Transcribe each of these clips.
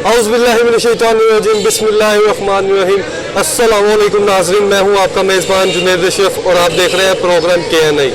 औज़ुबिल्लाहिमिनश्शैतानिर्रजीम बिस्मिल्लाहिर्रहमानिर्रहीम। अस्सलाम वालेकुम नाज़रीन, मैं हूँ आपका मेज़बान जुनैद अशरफ और आप देख रहे हैं प्रोग्राम KNI।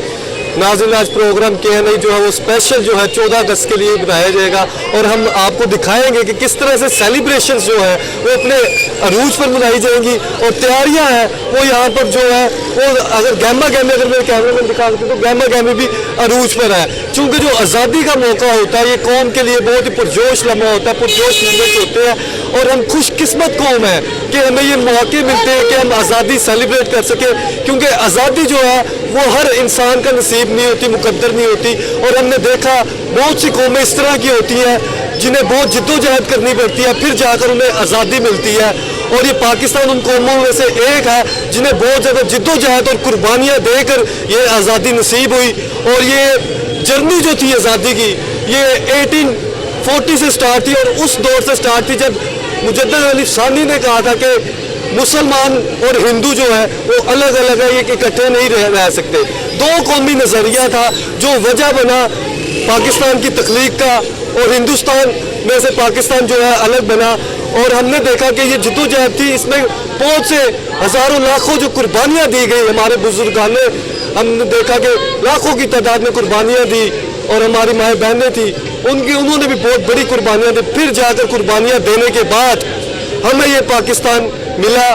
नाज़रीन, आज प्रोग्राम KNI जो है वो स्पेशल जो है 14 अगस्त के लिए बनाया जाएगा और हम आपको दिखाएंगे कि किस तरह से सेलिब्रेशंस जो है वो अपने अरूज पर मनाई जाएंगी और तैयारियां हैं वो यहाँ पर जो है वो अगर गैमा गैमी अगर मेरे कैमरे में दिखा सकते तो गैमा गैमी भी अरूज पर है। चूँकि जो आज़ादी का मौका होता है ये कौम के लिए बहुत ही पुरजोश लम्हा होता है, पुरजोश मोमेंट होते हैं और हम खुशकिस्मत कौम है कि हमें ये मौके मिलते हैं कि हम आज़ादी सेलिब्रेट कर सकें, क्योंकि आज़ादी जो है वो हर इंसान का नसीब नहीं होती, मुकद्दर नहीं होती। और हमने देखा बहुत सी कौमें इस तरह की होती हैं जिन्हें बहुत जिद्दोजहद करनी पड़ती है, फिर जाकर उन्हें आज़ादी मिलती है। और ये पाकिस्तान उन कौमों में से एक है जिन्हें बहुत ज़्यादा जिद्दोजहद और कुर्बानियाँ देकर ये आज़ादी नसीब हुई। और ये जर्नी जो थी आज़ादी की ये 1840 से स्टार्ट थी और उस दौर से स्टार्ट थी जब मुजद्दिद अली सानी ने कहा था कि मुसलमान और हिंदू जो है वो अलग अलग है, ये इकट्ठे नहीं रह सकते। दो कौमी नज़रिया था जो वजह बना पाकिस्तान की तख्लीक का और हिंदुस्तान में से पाकिस्तान जो है अलग बना। और हमने देखा कि ये जद्दोजहद थी, इसमें बहुत से हज़ारों लाखों जो कुर्बानियाँ दी गई हमारे बुजुर्गान ने, हमने देखा कि लाखों की तादाद में कुर्बानियाँ दी और हमारी माएँ बहनें थी उन्होंने भी बहुत बड़ी कुर्बानियाँ दी। फिर जाकर कुर्बानियाँ देने के बाद हमें ये पाकिस्तान मिला।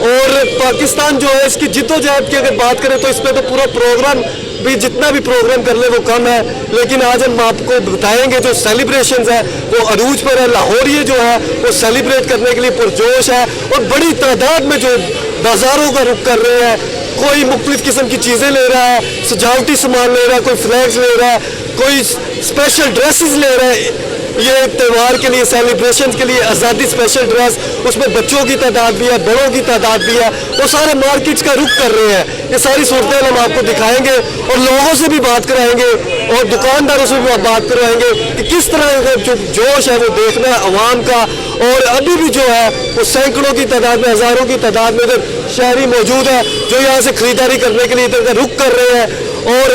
और पाकिस्तान जो है इसकी जिद्दोजहद की अगर बात करें तो इस पर तो पूरा प्रोग्राम भी जितना भी प्रोग्राम कर ले वो कम है, लेकिन आज हम आपको बताएंगे जो सेलिब्रेशंस है वो अरूज पर है। लाहौरिये जो है वो सेलिब्रेट करने के लिए पुरजोश है और बड़ी तादाद में जो बाज़ारों का रुख कर रहे हैं, कोई मुख्तलिफ किस्म की चीज़ें ले रहा है, सजावटी सामान ले रहा है, कोई फ्लैग्स ले रहा है, कोई स्पेशल ड्रेसेस ले रहा है ये त्यौहार के लिए, सेलिब्रेशन के लिए आज़ादी स्पेशल ड्रेस, उसमें बच्चों की तादाद भी है, बड़ों की तादाद भी है, वो सारे मार्केट्स का रुख कर रहे हैं। ये सारी सूरतें हम आपको दिखाएंगे और लोगों से भी बात कराएंगे और दुकानदारों से भी बात करवाएंगे कि किस तरह का जो जोश है वो देखना है अवाम का। और अभी भी जो है वो सैकड़ों की तादाद में, हज़ारों की तादाद में इधर शहरी मौजूद है जो यहाँ से ख़रीदारी करने के लिए इधर का रुख कर रहे हैं और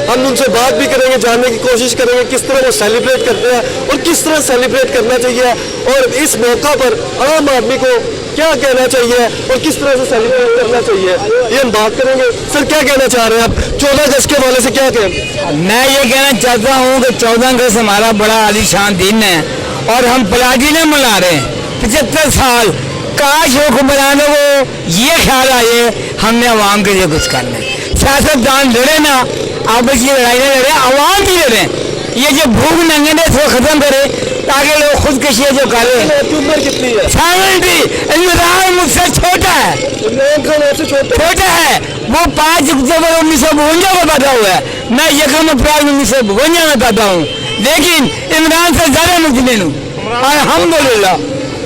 हम उनसे बात भी करेंगे, जानने की कोशिश करेंगे किस तरह वो सेलिब्रेट करते हैं और किस तरह सेलिब्रेट करना चाहिए और इस मौका पर आम आदमी को क्या कहना चाहिए और किस तरह से सेलिब्रेट करना चाहिए, ये हम बात करेंगे। सर, क्या कहना चाह रहे हैं आप 14 अगस्त के हवाले से? क्या कहें? मैं ये कहना चाहता हूँ कि 14 अगस्त हमारा बड़ा आलीशान दिन है और हम प्लाटिनम मना रहे हैं 75 साल। काश हुक्मरानों को ये ख्याल आए हमने आवाम के लिए कुछ करना है। सियासतदान लड़े ना, आपस की लड़ाई ना लड़े, आवाम भी लड़े। ये जो भूख नंगे ने इसको ख़त्म करे ताकि लोग खुदकशी जो करें। उम्र कितनी है? 70। इमरान मुझसे छोटा है, छोटा है। वो 5 अक्टूबर 1952 में पैदा हुआ है, मैं 1 अप्रैल 1952 में पैदा हूँ, लेकिन इमरान से ज़्यादा मुझे हूँ अल्हम्दुलिल्लाह।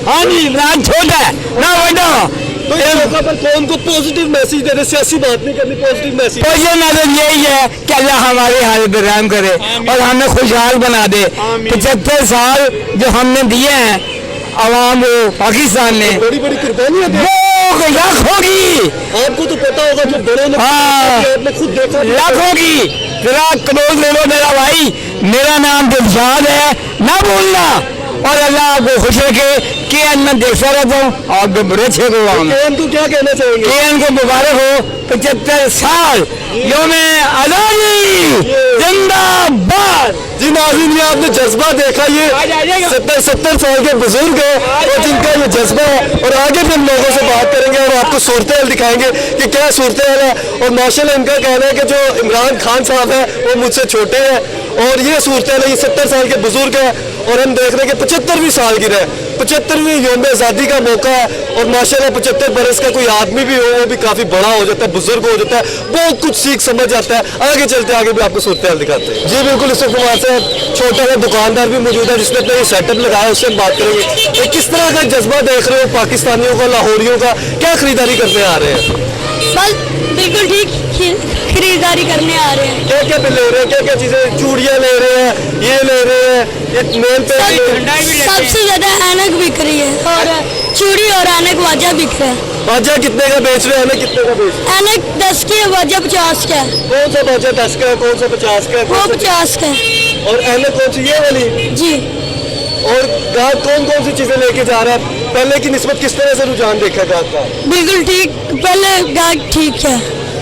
हाँ जी, इमरान छोटा है ना बड़ा। तो इस मौका पर कौन को पॉजिटिव मैसेज दे रहे? सियासी बात नहीं करनी, पॉजिटिव मैसेज। पॉजिटिव मैसेज यही है कि अल्लाह हमारे हाल पे रहम करे और हमें खुशहाल बना दे। 75 साल जो हमने दिए हैं आवाम को, पाकिस्तान ने बड़ी बड़ी कुर्बानियां दी, लाखों की। आपको तो पता होगा जो बड़ों ने, आपने खुद देखा, लाखों की। जरा क्लोज ले लो मेरा भाई, मेरा नाम दिलशाद है, ना भूलना। और अल्लाह आपको खुश रखे। KN में देखता रहता हूँ और बड़े अच्छे को KN को क्या कहना चाहेंगे? KN को मुबारक हो 75 साल यौम आज़ादी जिंदाबाद। जी नाज़रीन, ये आपने जज्बा देखा, ये 70 साल के बुजुर्ग है और जिनका ये जज्बा है। और आगे भी हम लोगों से बात करेंगे और आपको सूरत दिखाएंगे कि क्या सूरत है। और माशाल्लाह इनका कहना है कि जो इमरान खान साहब है वो मुझसे छोटे हैं और ये सूरत है, ये 70 साल के बुजुर्ग है और हम देख रहे हैं कि 75वीं सालगिरह है, 75वीं यौम आज़ादी का मौका है। और माशाल्लाह 75 बरस का कोई आदमी भी हो वो भी काफ़ी बड़ा हो जाता है, बुजुर्ग हो जाता है, बहुत कुछ सीख समझ आता है। आगे चलते आगे भी आपको सूरत दिखाते हैं। जी बिल्कुल, इस वक्त हमारे साथ छोटा सा दुकानदार भी मौजूद है जिसने अपना ये सेटअप लगाया, उससे हम बात करेंगे। तो किस तरह का जज्बा देख रहे हो पाकिस्तानियों का, लाहौरियों का, क्या खरीदारी करने आ रहे हैं? बस बिल्कुल ठीक खरीदारी करने आ रहे हैं। क्या क्या ले रहे हैं? क्या क्या चीज़ें? चूड़ियाँ ले रहे हैं, ये ले रहे हैं, ये नेल पेंट। सबसे ज़्यादा ऐनक बिक रही है और चूड़ी और ऐनक वाजा बिक रहा है। वाजा कितने का बेच रहे हैं? ऐनक कितने का बेच रहे हैं? ऐनक 10 की है, वाजा 50 का है। कौन सा वाजा 10 का है, कौन सा 50 का है? वो 50 का है। और ऐनक कौन सी, ये वाली? जी। और ग्राहक कौन कौन सी चीजें लेके जा रहा है, पहले की निस्बत किस तरह से रुझान देखा ग्राहक का? बिल्कुल ठीक, पहले गाहक ठीक है।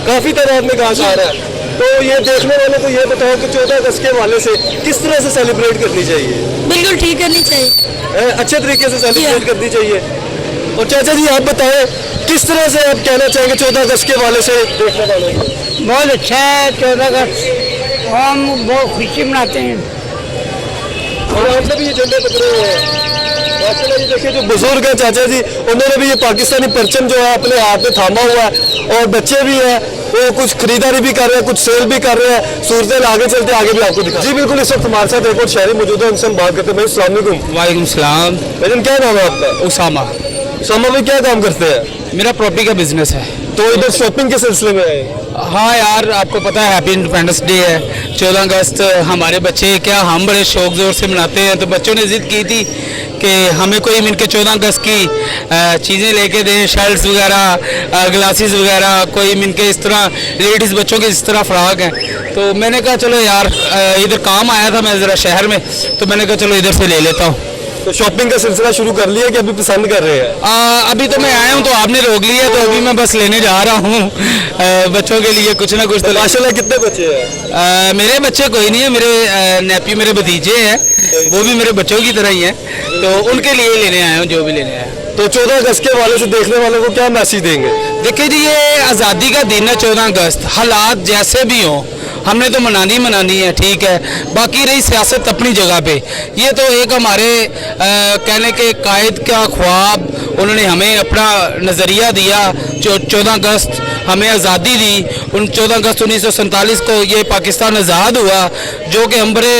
काफी तादाद में ग्राहक आ रहा है, तो ये देखने वालों को ये बताओ कि 14 अगस्त के हवाले से किस तरह से सेलिब्रेट करनी चाहिए? बिल्कुल ठीक करनी चाहिए। अच्छे तरीके से सेलिब्रेट करनी चाहिए। और चाचा जी आप बताएं किस तरह से आप कहना चाहेंगे 14 अगस्त के हवाले से देखने वालों को? बहुत अच्छा है 14 अगस्त, हम बहुत खुशी मनाते हैं। और आपने भी ये झंडे पकड़े हुए हैं माशाल्लाह। ये देखिए जो बुजुर्ग हैं चाचा जी, उन्होंने भी ये पाकिस्तानी परचम जो है अपने हाथ में थामा हुआ है, और बच्चे भी हैं वो कुछ खरीदारी भी कर रहे हैं, कुछ सेल भी कर रहे हैं। सूरत आगे चलते आगे भी आपको दिखा। जी बिल्कुल, इस वक्त हमारे साथ एक और शहरी मौजूद है, उनसे हम बात करते हैं। भाई अस्सलाम वालेकुम। वालेकुम सलाम। लेकिन क्या नाम है आपका? उसामा। उसामा भाई क्या काम करते हैं? मेरा प्रॉपर्टी का बिजनेस है। तो इधर शॉपिंग के सिलसिले में आए? हाँ यार, आपको पता है हैप्पी इंडिपेंडेंस डे है 14 अगस्त। हमारे बच्चे क्या, हम बड़े शौक ज़ोर से मनाते हैं, तो बच्चों ने ज़िद की थी कि हमें कोई मिलकर 14 अगस्त की चीज़ें लेके दें, शर्ट्स वगैरह, ग्लासेस वगैरह, कोई मिलके इस तरह लेडीज़ बच्चों के इस तरह फ्रॉक हैं। तो मैंने कहा चलो यार, इधर काम आया था मैं ज़रा शहर में, तो मैंने कहा चलो इधर से ले लेता हूँ। तो शॉपिंग का सिलसिला शुरू कर लिया कि अभी पसंद कर रहे हैं? अभी तो मैं आया हूँ तो आपने रोक लिया, तो अभी मैं बस लेने जा रहा हूँ बच्चों के लिए कुछ ना कुछ। तो माशाल्लाह कितने बच्चे हैं? मेरे बच्चे कोई नहीं है, मेरे नेपी मेरे भतीजे हैं, वो भी मेरे बच्चों की तरह ही हैं, तो उनके लिए लेने आया हूँ जो भी लेने आया। तो 14 अगस्त के हवाले से देखने वालों को क्या मैसेज देंगे? देखिए जी, ये आज़ादी का दिन है 14 अगस्त, हालात जैसे भी हों हमने तो मनानी है, ठीक है। बाकी रही सियासत अपनी जगह पे, ये तो एक हमारे कहने के कायद का ख्वाब, उन्होंने हमें अपना नज़रिया दिया। 14 अगस्त हमें आज़ादी दी, उन 14 अगस्त 1947 को ये पाकिस्तान आज़ाद हुआ, जो कि हम बड़े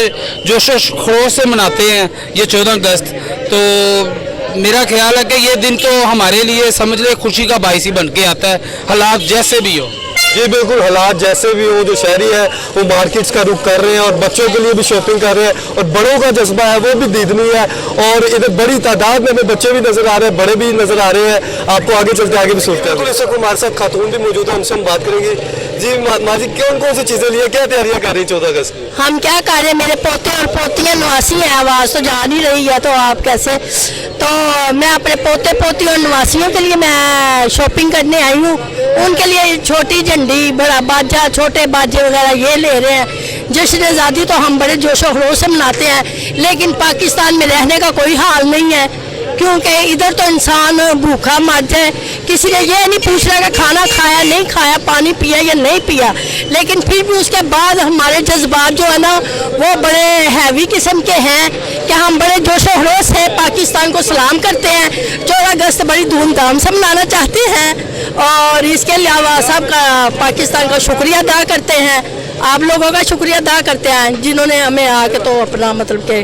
जोशो खरोश से मनाते हैं ये 14 अगस्त। तो मेरा ख्याल है कि ये दिन तो हमारे लिए समझ ले खुशी का बाइस ही बन के आता है, हालात जैसे भी हो। जी बिल्कुल, हालात जैसे भी हो, जो शहरी है वो मार्केट्स का रुख कर रहे हैं और बच्चों के लिए भी शॉपिंग कर रहे हैं, और बड़ों का जज्बा है वो भी दीदनी है, और इधर बड़ी तादाद में हमें बच्चे भी नजर आ रहे हैं, बड़े भी नजर आ रहे हैं। आपको आगे चलते आगे भी सोचते हैं। इस वक्त हमारे साथ खातून भी मौजूद है, उनसे हम बात करेंगे। जी माँ जी, कौन कौन सी चीजें लिए, क्या तैयारियां कर रही 14 अगस्त की? हम क्या कर रहे हैं, मेरे पोते और पोतियां नवासी हैं, आवाज़ तो जा नहीं रही है, तो आप कैसे, तो मैं अपने पोते पोती और नवासियों के लिए मैं शॉपिंग करने आई हूँ। उनके लिए छोटी झंडी, बड़ा बाजा, छोटे बाजे वगैरह ये ले रहे हैं। जश्न आज़ादी तो हम बड़े जोशो खरोश से मनाते हैं, लेकिन पाकिस्तान में रहने का कोई हाल नहीं है, क्योंकि इधर तो इंसान भूखा मर जाए, किसी ने ये नहीं पूछ रहा कि खाना खाया नहीं खाया, पानी पिया या नहीं पिया, लेकिन फिर भी उसके बाद हमारे जज्बात जो है ना वो बड़े हैवी किस्म के हैं कि हम बड़े जोशो खरोश से पाकिस्तान को सलाम करते हैं। 14 अगस्त बड़ी धूमधाम से मनाना चाहते हैं, और इसके अलावा सबका पाकिस्तान का शुक्रिया अदा करते हैं, आप लोगों का शुक्रिया अदा करते हैं जिन्होंने हमें आके तो अपना मतलब के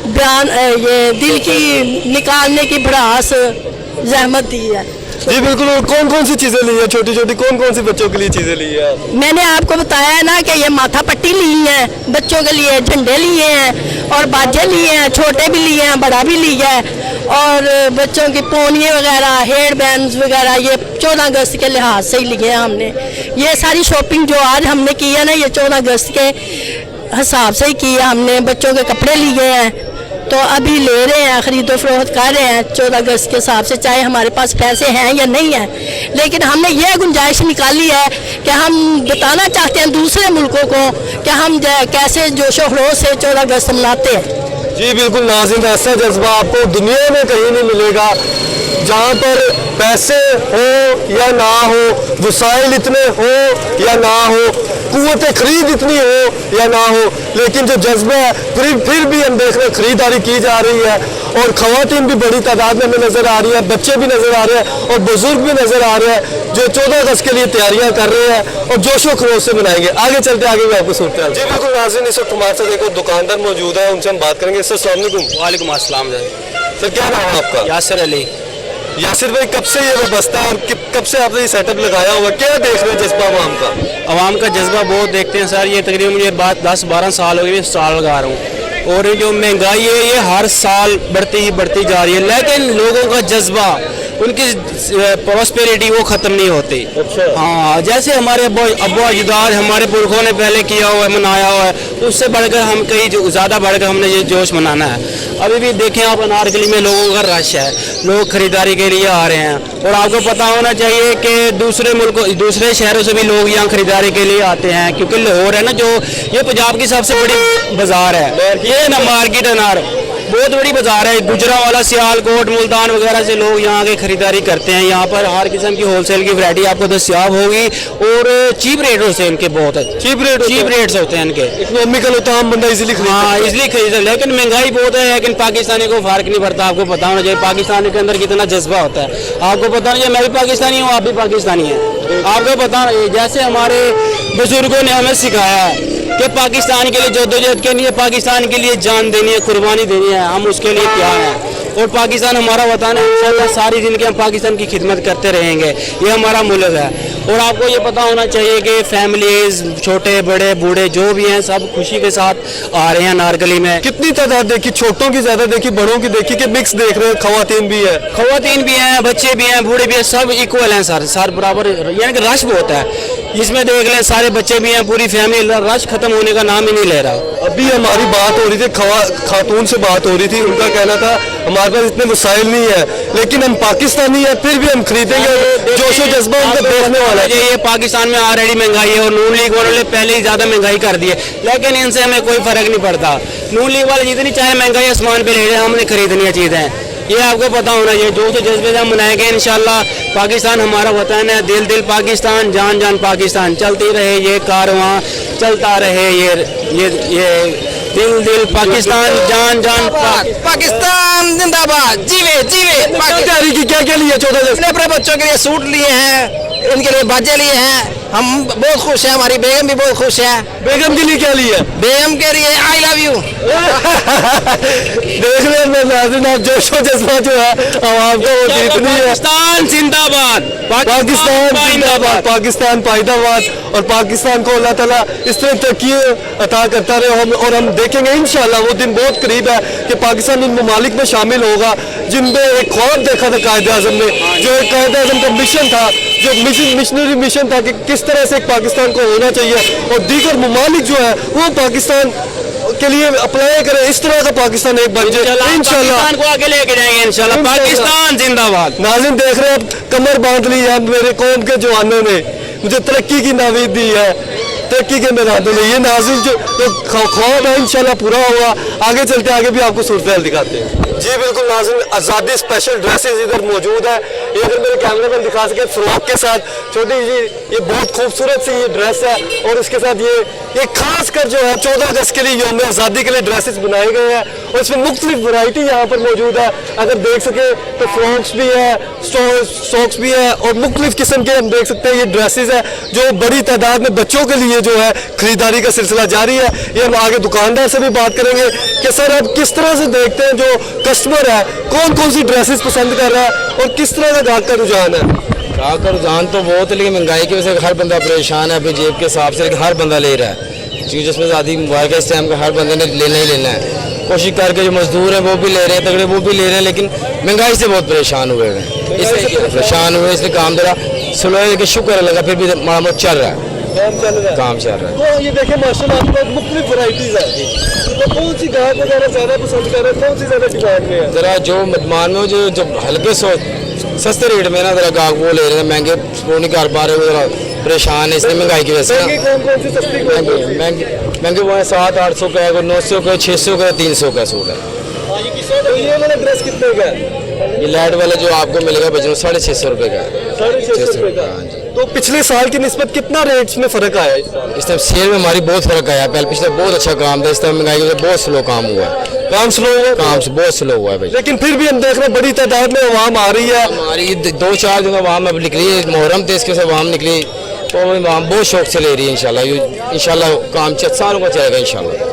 बयान ये दिल की निकालने की भड़ास जहमत दी है। जी बिल्कुल, और कौन कौन सी चीजें ली है, छोटी छोटी कौन कौन सी बच्चों के लिए चीजें ली है? मैंने आपको बताया है ना कि ये माथा पट्टी ली है बच्चों के लिए, झंडे लिए हैं और बाजे लिए हैं, छोटे भी लिए हैं, बड़ा भी लिया है, और बच्चों की पोनियाँ वगैरह, हेयर बैंड्स वगैरह ये 14 अगस्त के लिहाज से ही लिए हैं हमने। ये सारी शॉपिंग जो आज हमने की है ना, ये 14 अगस्त के हिसाब से ही की है हमने। बच्चों के कपड़े लिए हैं तो अभी ले रहे हैं, ख़रीदो फरोख्त कर रहे हैं 14 अगस्त के हिसाब से, चाहे हमारे पास पैसे हैं या नहीं हैं, लेकिन हमने ये गुंजाइश निकाली है कि हम बताना चाहते हैं दूसरे मुल्कों को कि हम कैसे जोशो खरोश से 14 अगस्त मनाते हैं। जी बिल्कुल नाज़रीन, ऐसा जज्बा आपको दुनिया में कहीं नहीं मिलेगा, जहाँ पर पैसे हो या ना हो, वसाइल इतने हो या ना हो, कुव्वत खरीद इतनी हो या ना हो, लेकिन जो जज्बा है फिर भी हम देख रहे हैं खरीदारी की जा रही है, और ख़वातीन भी बड़ी तादाद में हमें नज़र आ रही है, बच्चे भी नज़र आ रहे हैं और बुजुर्ग भी नज़र आ रहे हैं जो 14 अगस्त के लिए तैयारियां कर रहे हैं और जोशो खरोश से मनाएंगे। आगे चलते आगे भी आपको सुनते हैं। जी बिल्कुल नाज़रीन, इस वक्त हमारे साथ एक और दुकानदार मौजूद है, उनसे हम बात करेंगे। सर अस्सलाम वालेकुम। वालेकुम अस्सलाम सर क्या नाम है आपका? यासिर अली। यासिर भाई, कब से ये व्यवस्था और कब से आपने ये सेटअप लगाया हुआ, क्या देख रहे हैं जज्बा आवाम का? आवाम का जज्बा बहुत देखते हैं सर, ये तकरीबन मुझे बात 10-12 साल हो गए स्टॉल लगा रहा हूँ, और ये जो महंगाई है ये हर साल बढ़ती ही बढ़ती जा रही है, लेकिन लोगों का जज्बा उनकी प्रॉस्पेरिटी वो ख़त्म नहीं होती। अच्छा। हाँ, जैसे हमारे अब्बा अजदाद हमारे पुरखों ने पहले किया हुआ है, मनाया हुआ है, उससे बढ़कर हम कहीं ज़्यादा बढ़कर हमने ये जोश मनाना है। अभी भी देखें आप अनारकली में लोगों का रश है, लोग खरीदारी के लिए आ रहे हैं। और आपको पता होना चाहिए कि दूसरे शहरों से भी लोग यहाँ खरीदारी के लिए आते हैं, क्योंकि लाहौर है ना, जो ये पंजाब की सबसे बड़ी बाज़ार है, ये ना मार्केट अनार बहुत बड़ी बाजार है। गुजरावाला, सियालकोट, मुल्तान वगैरह से लोग यहाँ के खरीदारी करते हैं। यहाँ पर हर किस्म की होलसेल की वैरायटी आपको दस्तियाब होगी और चीप रेट होते हैं इनके, बहुत चीप रेट्स होते हैं इनके। इकोनॉमिकल होता है, आम बंदा इजीली खरीद हाँ, इसलिए खरीद, लेकिन महंगाई बहुत है, लेकिन पाकिस्तानी को फर्क नहीं पड़ता। आपको पता होना चाहिए पाकिस्तान के अंदर कितना जज्बा होता है। आपको पता होना चाहिए, मैं भी पाकिस्तानी हूँ, आप भी पाकिस्तानी हैं। आपको पता होना चाहिए, जैसे हमारे बुजुर्गों ने हमें सिखाया है कि पाकिस्तान के लिए जद्दोजहद करनी है, पाकिस्तान के लिए जान देनी है, कुर्बानी देनी है, हम उसके लिए तैयार हैं। और पाकिस्तान हमारा वतन है, इंशाल्लाह सारी ज़िंदगी हम पाकिस्तान की खिदमत करते रहेंगे। ये हमारा मुल्क है। और आपको ये पता होना चाहिए कि फैमिलीज़, छोटे बड़े बूढ़े जो भी हैं, सब खुशी के साथ आ रहे हैं नारगली में। कितनी तादाद देखी, छोटों की ज़्यादा देखी, बड़ों की देखी कि मिक्स देख रहे हैं? खवातीन भी है, खवातीन भी हैं, बच्चे भी हैं, बूढ़े भी हैं, सब इक्वल हैं सर बराबर, यानी कि रश बहुत है। इसमें देख लें सारे बच्चे भी हैं, पूरी फैमिली, रश खत्म होने का नाम ही नहीं ले रहा। अभी हमारी बात हो रही थी, खातून से बात हो रही थी, उनका कहना था हमारे पास इतने वसाइल नहीं है, लेकिन हम पाकिस्तानी हैं, फिर भी हम खरीदेंगे। जोशो जज्बा उनका देखने वाला है। ये पाकिस्तान में ऑलरेडी महंगाई है और नून लीग वालों ने पहले ही ज़्यादा महंगाई कर दी है, लेकिन इनसे हमें कोई फ़र्क नहीं पड़ता। नून लीग वाले जितनी चाहे महंगाई आसमान पे ले जाए, हमने खरीदनी चीज़ें, ये आपको पता होना चाहिए। जो तो जज्बे से हम मनाएंगे इंशाल्लाह। पाकिस्तान हमारा वतन है, दिल दिल पाकिस्तान, जान जान पाकिस्तान। चलती रहे ये कारवां, चलता रहे ये दिल दिल पाकिस्तान, जान जान पाकिस्तान जिंदाबाद, जीवे जीवे। तैयारी की क्या क्या लिया 14 अपने बच्चों के लिए सूट लिए हैं, उनके लिए बाजे लिए हैं, हम बहुत खुश हैं, हमारी बेगम भी बहुत खुश है। बेगम के लिए क्या लिया? बेगम के लिए आई लव यू। देख रहे हैं नाज़रीन, आप जोशो जज्बा जो है आवाम का वो जीतनी है। पाकिस्तान जिंदाबाद, पाकिस्तान जिंदाबाद, पाकिस्तान पाइदाबाद। और पाकिस्तान को अल्लाह ताला इस तरह तरक्की अता करता रहे। और हम देखेंगे इंशाल्लाह वो दिन बहुत करीब है कि पाकिस्तान उन ममालिक में शामिल होगा जिनमें एक ख्वाब देखा था कायद आज़म ने, जो एक कायद आज़म का मिशन था, जो मिशनरी मिशन था कि किस तरह से एक पाकिस्तान को होना चाहिए और दीगर ममालिक जो है वो पाकिस्तान के लिए अप्लाई करें, इस तरह का पाकिस्तान एक बन जाए इंशाल्लाह। पाकिस्तान को आगे लेके जाएंगे इंशाल्लाह। पाकिस्तान जिंदाबाद। नाज़रीन देख रहे हैं, अब कमर बांध ली है मेरे कौम के जवानों ने, मुझे तरक्की की नावीद दी है, तरक्की के मैदानों में। ये नाज़रीन जो ख्वाब है इंशाल्लाह पूरा होगा। आगे चलते आगे भी आपको सूरत दिखाते हैं। जी बिल्कुल नाज़रीन, आज़ादी स्पेशल ड्रेसेस इधर मौजूद है। ये अगर मेरे कैमरे मैन दिखा सके, फ्रॉक के साथ छोटी जी, ये बहुत खूबसूरत सी ये ड्रेस है और इसके साथ ये खास कर जो है 14 अगस्त के लिए यौम आज़ादी के लिए ड्रेसेस बनाए गए हैं और इसमें मुख्तलिफ वैरायटी यहाँ पर मौजूद है। अगर देख सके तो फ्रॉक्स भी है, सॉक्स भी है और मुख्तलिफ किस्म के हम देख सकते हैं ये ड्रेसेस है जो बड़ी तादाद में बच्चों के लिए जो है खरीदारी का सिलसिला जारी है। ये हम आगे दुकानदार से भी बात करेंगे कि सर आप किस तरह से देखते हैं जो कस्टमर है कौन कौन सी ड्रेसेस पसंद कर रहा है और किस तरह का ग्राहक का रुझान है? ग्राहक का रुझान तो बहुत है, लेकिन महंगाई की वजह से हर बंदा परेशान है अपनी जेब के हिसाब से, लेकिन हर बंदा ले रहा है क्योंकि जिसमें ज़्यादा मुबारक है इस टाइम का, हर बंदे ने लेना ही लेना है। कोशिश करके जो मजदूर हैं वो भी ले रहे हैं, तगड़े वो भी ले रहे हैं, लेकिन महंगाई से बहुत परेशान हुए हैं, इसलिए परेशान हुए, इसलिए काम जरा स्लो है, लेकिन शुक्र लगा फिर भी माड़ा मोटा चल रहा है, काम चल रहा है। तो ये देखें माशाल्लाह आपके पास मुख्तलिफ वैरायटीज है, तो कौन सी ग्राहक वगैरह ज़्यादा पसंद कर रहे हैं, कौन सी ज़्यादा डिमांड में है? ज़रा जो मदमान में जो हल्के सस्ते रेट में ना ज़रा ग्राहक वो ले रहे हैं, महंगे वो नहीं कर पा रहे, वो ज़रा परेशान है इसलिए महंगाई की वजह से। कौन सी सस्ती महंगे वो है 700-800 का है, 900 का, 600 का, 300 का सूट है। तो ये वाला ड्रेस कितने का है? ये लाइट वाला जो आपको मिलेगा बच्चों 650 रुपये का है। 650 रुपये का। तो पिछले साल की निस्बत कितना रेट्स में फर्क आया इस साल? इस टाइम सेल में हमारी बहुत फर्क आया है, पहले पिछले बहुत अच्छा काम था, इस टाइम महंगाई की वजह से बहुत स्लो काम हुआ है, काम स्लो हुआ, काम से बहुत स्लो हुआ है भाई। लेकिन फिर भी हम देख रहे हैं बड़ी तादाद में अवाम आ रही है। हमारी 2-4 दिन अवाम अब निकली है, मुहर्रम थे इसके से अवाम निकली, तो अवाम बहुत शौक से ले रही है। इंशाल्लाह काम सालों का चलेगा इंशाल्लाह।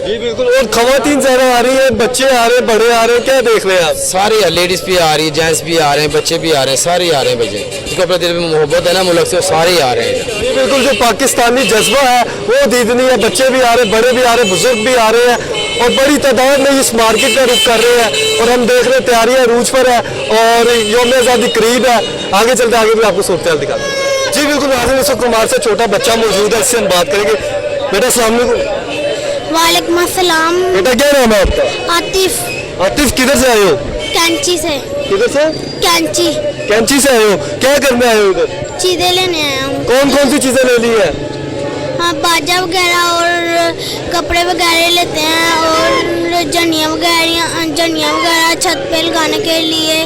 जी बिल्कुल। और खवातीन ज़्यादा आ रही है, बच्चे आ रहे हैं, बड़े आ रहे हैं, क्या देख रहे हैं आप? सारे लेडीज़ भी आ रही है, जेंट्स भी आ रहे हैं, बच्चे भी आ रहे हैं, सारे आ रहे हैं बच्चे, जिसको अपने दिल में मोहब्बत है ना मुल्क से, सारे ही आ रहे हैं। जी बिल्कुल, जो पाकिस्तानी जज्बा है वो दीदनी है, बच्चे भी आ रहे हैं, बड़े भी आ रहे हैं, बुजुर्ग भी आ रहे हैं और बड़ी तादाद में इस मार्केट का रुख कर रहे हैं और हम देख रहे हैं तैयारियां रूज पर है और यौम आज़ादी करीब है। आगे चलते आगे भी आपको सूरत हाल दिखाते हैं। जी बिल्कुल नाज़रीन, इस वक्त हमारे से छोटा बच्चा मौजूद है, इससे हम बात करेंगे। बेटा अस्सलाम वालेकुम। वालेकुम अस्सलाम। बेटा क्या नाम है आपका? आतिफ। आतिफ, किधर से आए हो? कैंची से। किधर से? कैंची। कैंची से आए हो, क्या करने आए हो इधर? चीज़ें लेने आया हूँ। कौन कौन सी चीजें ले ली है? हाँ, बाजा वगैरह और कपड़े वगैरह लेते हैं और जनिया वगैरह छत पे लगाने के लिए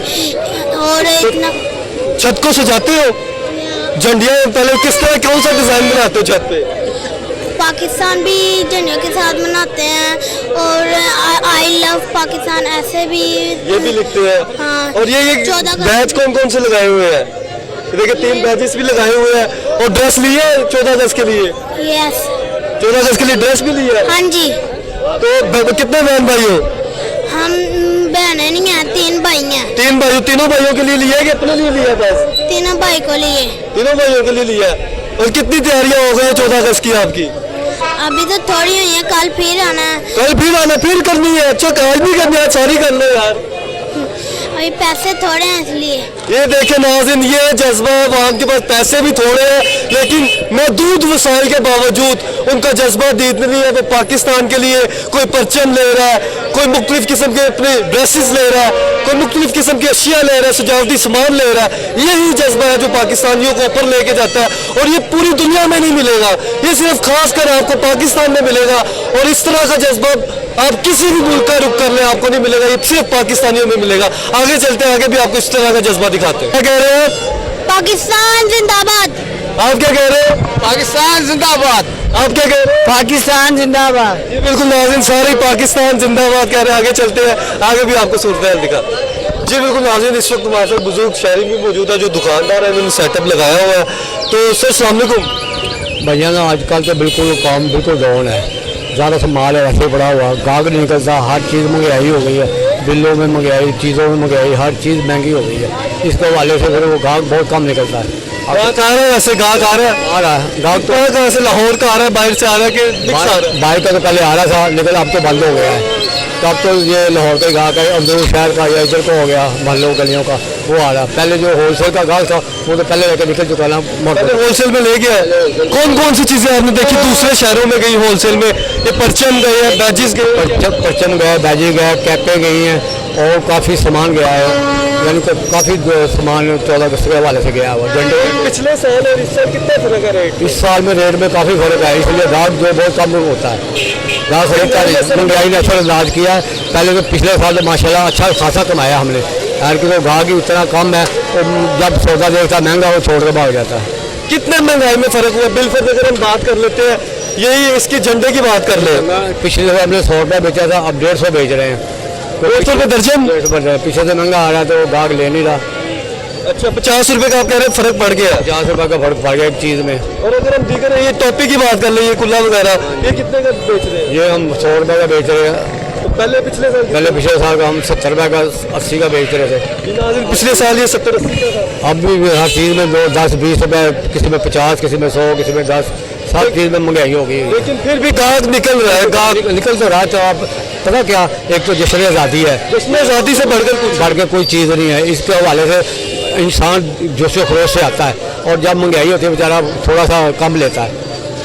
और एक ना छत को सजाते हो? झंडियाँ पहले किस तरह कौन सा डिजाइन बनाते हो छत पे? पाकिस्तान भी झंडियों के साथ मनाते हैं और आई लव पाकिस्तान ऐसे भी ये भी लिखते हैं। हाँ। और ये 14 अगस्त। बैच कौन कौन से लगाए हुए हैं? ये देखिए 3 बैचेस भी लगाए हुए हैं और ड्रेस ली है 14 अगस्त के लिए? यस। 14 अगस्त के लिए ड्रेस भी ली है? हाँ जी। तो कितने बहन भाई हो? हम बहनें नहीं हैं, 3 भाई हैं। 3 भाई, तीनों भाइयों के लिए लिया है कि अपने लिए लिया बस? तीनों भाई को लिए। तीनों भाइयों के लिए लिया है। और कितनी तैयारियां हो गई है 14 अगस्त की आपकी? अभी तो थोड़ी हुई है, कल फिर आना है। कल फिर आना, फिर करनी है? अच्छा, आज भी करनी है, सारी कर लो यार। अभी पैसे थोड़े हैं इसलिए। ये देखे नाज़रीन, ये जज्बा, वहाँ के पास पैसे भी थोड़े हैं लेकिन महदूद वसाइल के बावजूद उनका जज्बा दीद नहीं है। वो पाकिस्तान के लिए कोई परचम ले रहा है, कोई मुख्तलिफ किस्म के अपने ड्रेसेस ले रहा है, कोई मुख्तलिफ किस्म की अशिया ले रहा है, सजावटी सामान ले रहा है। यही जज्बा है जो पाकिस्तानियों को ऊपर लेके जाता है और ये पूरी दुनिया में नहीं मिलेगा, ये सिर्फ खास कर आपको पाकिस्तान में मिलेगा। और इस तरह का जज्बा आप किसी भी मुल्क का रुख कर ले आपको नहीं मिलेगा, ये सिर्फ पाकिस्तानियों में मिलेगा। आगे चलते हैं, आगे भी आपको इस तरह का जज्बा दिखाते हैं। क्या कह रहे हैं? पाकिस्तान जिंदाबाद। आप क्या कह रहे हैं? पाकिस्तान जिंदाबाद। आप क्या कह रहे हैं? पाकिस्तान जिंदाबाद। ये बिल्कुल नाज़रीन सारे पाकिस्तान जिंदाबाद कह रहे हैं। आगे चलते हैं, आगे भी आपको सूरत हाल दिखाते हैं। जी बिल्कुल नाज़रीन, इस वक्त हमारे साथ बुजुर्ग शहरी भी मौजूद है जो दुकानदार है, इन्होंने सेटअप लगाया हुआ है। तो सर अस्सलाम वालेकुम। भैया ना आजकल तो बिल्कुल काम बिल्कुल डाउन है, ज़्यादा सा माल है वैसे पड़ा हुआ, गाहक नहीं निकलता, हर चीज़ महंगाई हो गई है, बिलों में महंगाई, चीज़ों में महंगाई, हर चीज़ महंगी हो गई है। इसके हवाले से फिर वो गाहक बहुत कम निकलता है। गाहक आ रहा है, वैसे गाहक आ रहा है? आ रहा है गाहक तो कहाँ से, लाहौर का आ रहा है, बाहर से आ रहा है कि मिक्स आ रहा है? बाइक का तो पहले आ रहा था लेकिन अब तो बंद हो गया है। तो अब तो ये लाहौर का गाहक है, अमरूद शहर का या इधर को हो गया, महलों गलियों का वो आ रहा है। पहले जो होलसेल का गाहक था वो तो पहले लेकर निकल चुका ना, पहले होलसेल में ले गया। कौन कौन सी चीज़ें आपने देखी दूसरे शहरों में गई होलसेल में? ये परचम गए हैं, बैजिस गए, परचम गए, बैजी गए, कैपे गई हैं और काफ़ी सामान गया है, यानी कि काफ़ी सामान 14 अगस्त के हवाले से गया हुआ झंडे। पिछले साल और इस साल कितना फर्क है रेट? इस साल में रेट में काफ़ी फर्क है, इसलिए गाहक जो बहुत कम होता है। गाहक खरीदता महंगाई ने अच्छा इलाज किया है। पहले तो पिछले साल तो माशाल्लाह अच्छा खासा कमाया हमने, यार कि तो गाहक ही इतना कम है, तो जब सौदा देखता महंगा वो छोड़ के भाग जाता है। कितने महंगाई में फर्क हुआ? बिलफर्ज अगर हम बात कर लेते हैं, यही इसके झंडे की बात कर ले, पिछले साल हमने 100 रुपये बेचा था, अब 150 बेच रहे हैं। 150 रुपये दर्जन? 150 पीछे से महंगा आ रहा है तो गाहक ले नहीं रहा। अच्छा, 50 रुपये का आप कह रहे हैं फर्क पड़ गया? 50 रुपये का फर्क पड़ गया एक चीज़ में। और अगर हम दीगर ये टॉपी की बात कर ले, ये कुल्ला वगैरह, ये कितने का बेच रहे हैं? ये हम 100 रुपये का बेच रहे हैं, तो पहले पिछले साल पहले पिछले साल का हम 70 रुपये का 80 का बेच रहे थे। पिछले साल ये 70-80 का था। अब भी हर चीज़ में 10-20 रुपये, किसी में 50, किसी में 100, किसी में 10, सब चीज़ में महंगाई हो गई। लेकिन फिर भी गाहक निकल रहा है, गाहक निकल तो रहा। तो आप पता क्या, एक तो जश्न आज़ादी है, जश्न आज़ादी से बढ़कर के कोई चीज़ नहीं है। इसके हवाले से इंसान जोश व खरोश से आता है और जब महंगाई होती है बेचारा थोड़ा सा कम लेता है,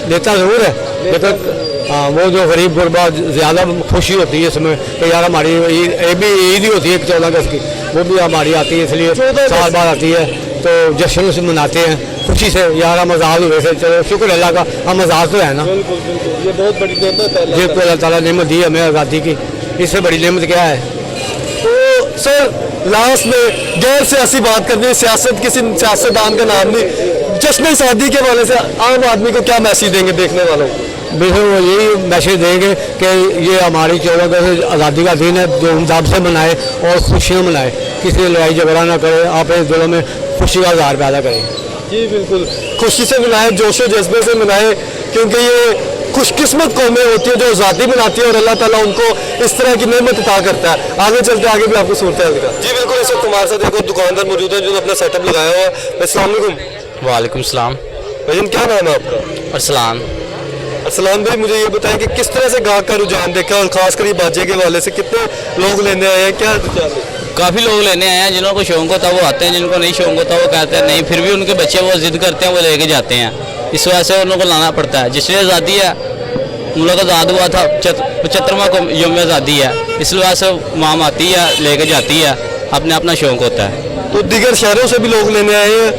लेता ज़रूर है लेकिन हाँ, वो जो गरीब गुरबा ज़्यादा खुशी होती है इसमें कि यार हमारी ईद ही होती है 14 अगस्त की, वो भी हमारी आती है, इसलिए साल बाद आती है तो जश्न से मनाते हैं खुशी से, यार हम आज़ाद हुए से, चलो शुक्र अल्लाह का हम आज़ाद तो है ना। बिल्कुल बिल्कुल, ये बहुत बड़ी नेमत है ये तो अल्लाह ताला ने नेमत दी हमें आज़ादी की, इससे बड़ी नेमत क्या है। तो सर लास्ट में गैर सियासी बात करनी है, सियासत किसी सियासतदान का नाम नहीं, जश्न आज़ादी के वाले से आम आदमी को क्या मैसेज देंगे देखने वालों को? बिल्कुल वो यही मैसेज देंगे कि ये हमारी 14 अगस्त आज़ादी का दिन है, धूमधाम से मनाए और खुशियाँ मनाए, किसी लड़ाई झगड़ा ना करे, अपने दिलों में खुशी का इज़हार पैदा करें। जी बिल्कुल, खुशी से मनाए, जोशो जज्बे से मनाए, क्योंकि ये खुशकिस्मत कौमें होती है जो आज़ादी मनाती है और अल्लाह ताला उनको इस तरह की नेमत अता करता है। आगे चलते आगे भी आपको सूरत हाल दिखा। जी बिल्कुल, इस वक्त हमारे साथ एक और दुकानदार मौजूद है जो अपना सेटअप लगाया हुआ है। अस्सलाम वालेकुम। वालेकुम सलाम। भाईजान क्या नाम है आपका? अरसलान। असलान भाई, मुझे ये बताएं कि किस तरह से गाहक का रुझान देखा और खासकर ये बाजे के वाले से कितने लोग लेने आए हैं, क्या रुझान है? काफ़ी लोग लेने आए हैं, जिनको को शौक होता है वो आते हैं, जिनको नहीं शौक होता वो कहते हैं नहीं, फिर भी उनके बच्चे वो जिद करते हैं, वो लेके जाते हैं। इस वजह से उन लोगों को लाना पड़ता है। जिसने आज़ादी है, हम लोग आज़ाद हुआ था 75वां को यौम आज़ादी है, इस वजह से माम आती है, लेके जाती है, अपने अपना शौक होता है। तो दीगर शहरों से भी लोग लेने आए हैं,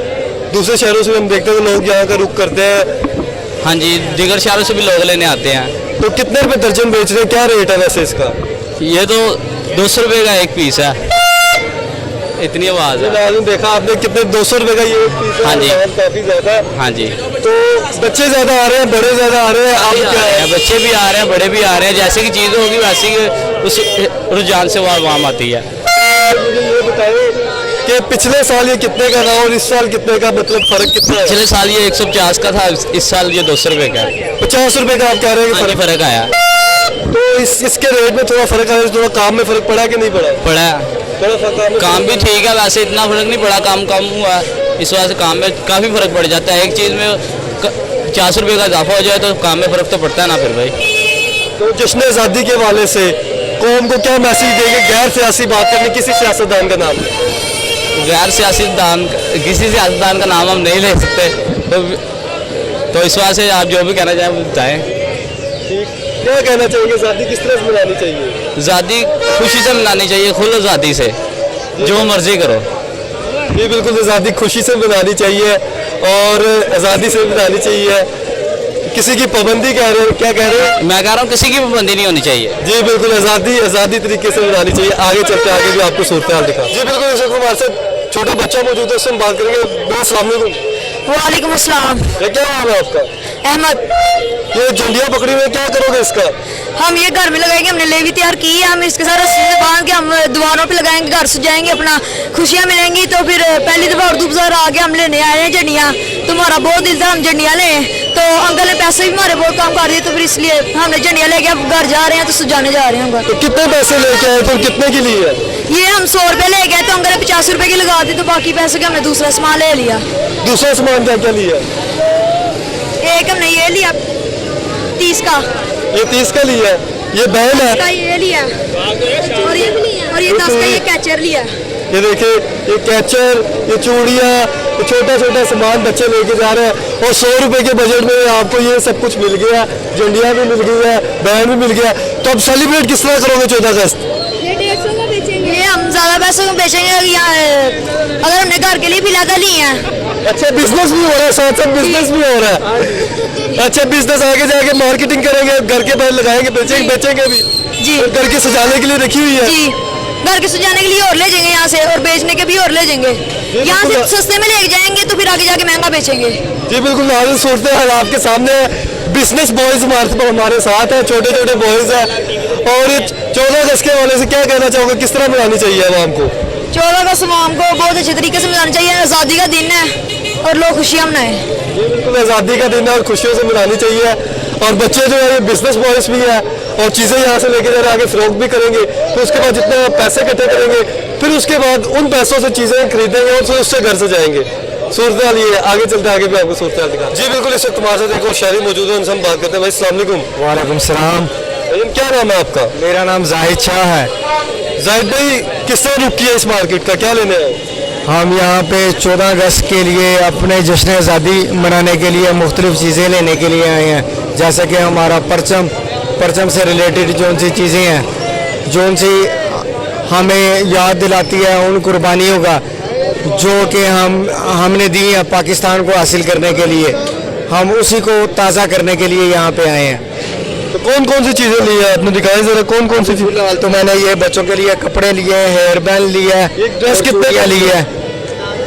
दूसरे शहरों से भी हम देखते हैं तो लोग यहाँ का रुख करते हैं। हाँ जी, दीगर शहरों से भी लोग लेने आते हैं। तो कितने रुपए दर्जन बेच रहे हैं, क्या रेट है वैसे इसका? ये तो 200 रुपये का एक पीस है, इतनी आवाज़ है। नाज़रीन, देखा आपने कितने 200 रुपए का ये एक पीस है। हाँ जी। दाम काफी ज्यादा है। हाँ जी, तो बच्चे ज्यादा आ रहे हैं, बड़े ज्यादा आ रहे हैं, आप क्या है? बच्चे भी आ रहे हैं, बड़े भी आ रहे हैं, जैसे की चीज़ होगी वैसे ही उस रुझान से वहाँ वाम आती है। मुझे ये बताएं कि पिछले साल ये कितने का था और इस साल कितने का, मतलब फर्क कितना है? पिछले साल ये 150 का था, इस साल ये 200 रुपये का है। 50 रुपए का आप कह रहे हैं कि हाँ जी, फर्क? फर्क आया। तो इसके रेट में थोड़ा फर्क आया, थोड़ा काम में फर्क पड़ा कि नहीं पड़ा? पड़ा है। थोड़ा फर्क काम भी ठीक है, वैसे इतना फर्क नहीं पड़ा, काम कम हुआ है, इस वजह से काम में काफ़ी फर्क पड़ जाता है। एक चीज़ में 50 रुपये का इजाफा हो जाए तो काम में फ़र्क तो पड़ता है ना फिर भाई। तो जश्न आज़ादी के वाले से कौम को क्या मैसेज देंगे? गैर सियासी बात करनी, किसी सियासतदान का नाम? गैर सियासतदान, किसी सियासतदान का नाम हम नहीं ले सकते, तो इस वजह से आप जो भी कहना चाहें वो बताएं। क्या कहना चाहेंगे? आज़ादी किस तरह से मनानी चाहिए? आज़ादी खुशी से मनानी चाहिए, खुद आज़ादी से, जो मर्जी करो। ये बिल्कुल, आज़ादी खुशी से मनानी चाहिए और आज़ादी से मनानी चाहिए। किसी की पाबंदी कह रहे हैं, क्या कह रहे हैं? मैं कह रहा हूँ किसी की पाबंदी नहीं होनी चाहिए। जी बिल्कुल, आज़ादी तरीके से मनानी चाहिए। आगे चलते आगे भी आपको सूरत हाल दिखा। जी बिल्कुल, इस वक्त हमारे साथ छोटा बच्चा मौजूद है, उससे हम बात करेंगे। अस्सलाम वालेकुम। वालेकुम अस्सलाम। ये क्या नाम है आपका? अहमद। ये झंडियाँ पकड़ी हुई है, क्या करोगे इसका? हम ये घर में लगाएंगे, हमने लेवी तैयार की है, हम इसके साथ रस्सी से बांध के हम दीवारों पे लगाएंगे, घर सजाएंगे, अपना खुशियाँ मिलेंगी। तो फिर पहली दफ़ा उर्दू बाजार आके हम लेने आए हैं झंडियाँ, तो हमारा बहुत दिल था हम झंडियाँ लें, तो अंकल ने पैसे भी हमारे बहुत कम कर दिए, तो फिर इसलिए हमने झंडियाँ लेके अब घर जा रहे हैं, तो सजाने जा रहे हैं घर। तो कितने पैसे लेके आए थे, कितने की ली है? ये हम 100 रुपये ले गए, तो अंकल ने 50 रुपये की लगा दी, तो बाकी पैसे के हमने दूसरा सामान ले लिया। दूसरा सामान क्या क्या लिया? एक हमने ये लिया 30 का, ये 30 का लिया है, ये बैल है। का ये लिया और ये 10 का ये कैचर लिया। ये देखिए, ये कैचर, ये चूड़ियाँ, ये छोटा छोटा सामान बच्चे लेके जा रहे हैं और 100 रुपए के बजट में आपको ये सब कुछ मिल गया। झंडियाँ भी मिल गई है, बैन भी मिल गया। तो अब सेलिब्रेट किस तरह करोगे 14 अगस्त? ये 150 का बेचेंगे, ये हम ज़्यादा पैसों में बेचेंगे। अगर हमने घर के लिए भी ज़्यादा ली है। अच्छा, बिजनेस भी हो रहा है, साथ साथ बिजनेस भी हो रहा है। अच्छा, बिजनेस आगे जाके मार्केटिंग करेंगे, घर के बाहर लगाएंगे, बेचेंगे भी जी। और घर के सजाने के लिए रखी हुई है। जी, घर के सजाने के लिए और ले जाएंगे यहाँ से, और बेचने के भी और ले जाएंगे। यहाँ से सस्ते में ले जाएंगे तो फिर आगे जाके महंगा बेचेंगे। जी बिल्कुल, नाज़रीन सूरत हाल आपके सामने है। बिजनेस बॉयज हमारे साथ हैं, छोटे छोटे बॉयज हैं। और ये 14 अगस्त के वाले से क्या कहना चाहोगे, किस तरह मनानी चाहिए आवाम को? 14 अगस्त आवाम को बहुत अच्छे तरीके से मनाना चाहिए। आज़ादी का दिन है और लोग खुशियाँ मनाएं। ये बिल्कुल आज़ादी का दिन है और खुशियों से मनानी चाहिए। और बच्चे जो है ये बिजनेस बॉयज भी है और चीज़ें यहाँ से लेके जा रहे, आगे फरोख्त भी करेंगे। तो उसके बाद जितने पैसे इकट्ठे करेंगे, फिर उसके बाद उन पैसों से चीज़ें खरीदेंगे और फिर उससे घर से जाएंगे। सूरत हाल ये, आगे चलते आगे भी आपको सूरत हाल दिखा। जी बिल्कुल, इस वक्त हमारे साथ एक और शहरी मौजूद है, उनसे हम बात करते हैं। भाई अस्सलाम वालेकुम। वालेकुम सलाम। क्या नाम है आपका? मेरा नाम जाहिद शाह है। जाहिद भाई, किस तरह रुक किया इस मार्केट का, क्या लेने आए? हम यहाँ पे 14 अगस्त के लिए अपने जश्न आज़ादी मनाने के लिए मुख्तलिफ़ चीज़ें लेने के लिए आए हैं। जैसे कि हमारा परचम से रिलेटेड जो सी चीज़ें हैं, जो सी हमें याद दिलाती है उन कुर्बानियों का जो कि हमने दी है पाकिस्तान को हासिल करने के लिए, हम उसी को ताज़ा करने के लिए यहाँ पे आए हैं। तो कौन कौन सी चीज़ें ली है आपने, दिखाएं जरा, कौन कौन सी चीज़? फिलहाल तो मैंने ये बच्चों के लिए कपड़े लिए, हेयर बैंड लिया है। एक ड्रेस कितने का लिया है?